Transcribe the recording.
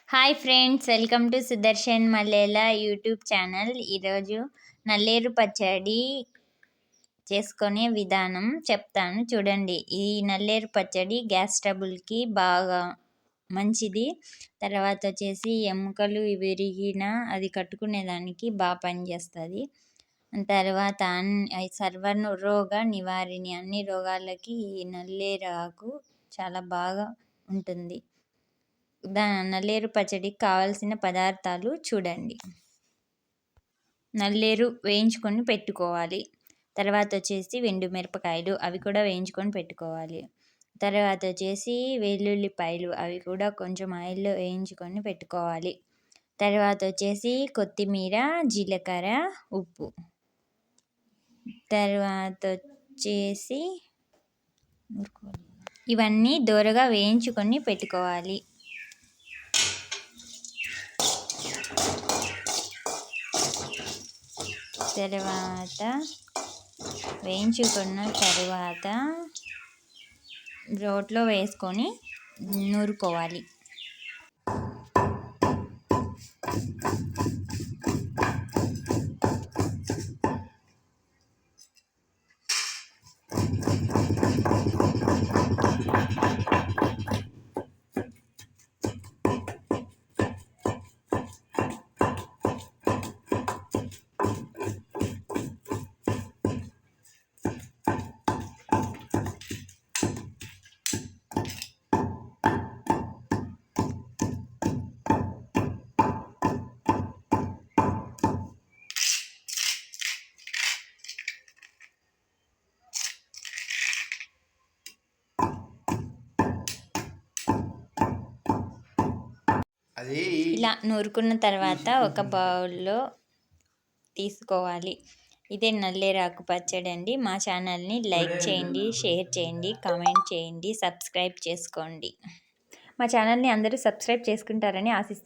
Hi friends, welcome to Sudarshan Mallela YouTube channel. ఈరోజు నల్లేరు పచ్చడి చేసుకునే విధానం చెప్తాను చూడండి. ఈ నల్లేరు పచ్చడి గ్యాస్ ట్రబుల్కి బాగా మంచిది. తర్వాత వచ్చేసి ఎముకలు విరిగిన అది కట్టుకునేదానికి బాగా పనిచేస్తుంది. తర్వాత సర్వరోగ నివారిణి, అన్ని రోగాలకి ఈ నల్లేరు ఆకు చాలా బాగా ఉంటుంది. నల్లేరు పచ్చడికి కావాల్సిన పదార్థాలు చూడండి. నల్లేరు వేయించుకొని పెట్టుకోవాలి. తర్వాత వచ్చేసి మిరపకాయలు, అవి కూడా వేయించుకొని పెట్టుకోవాలి. తర్వాత వచ్చేసి వెల్లుల్లిపాయలు, అవి కూడా కొంచెం ఆయిల్లో వేయించుకొని పెట్టుకోవాలి. తర్వాత వచ్చేసి కొత్తిమీర, జీలకర్ర, ఉప్పు. తర్వాత వచ్చేసి ఇవన్నీ దోరగా వేయించుకొని పెట్టుకోవాలి. తర్వాత వేయించుకున్న తర్వాత రోట్లో వేసుకొని నూరుకోవాలి. ఇలా నూరుకున్న తర్వాత ఒక బౌల్లో తీసుకోవాలి. ఇదే నల్లేరాకు పచ్చడి అండి. మా ఛానల్ని లైక్ చేయండి, షేర్ చేయండి, కామెంట్ చేయండి, సబ్స్క్రైబ్ చేసుకోండి. మా ఛానల్ని అందరూ సబ్స్క్రైబ్ చేసుకుంటారని ఆశిస్తున్నాను.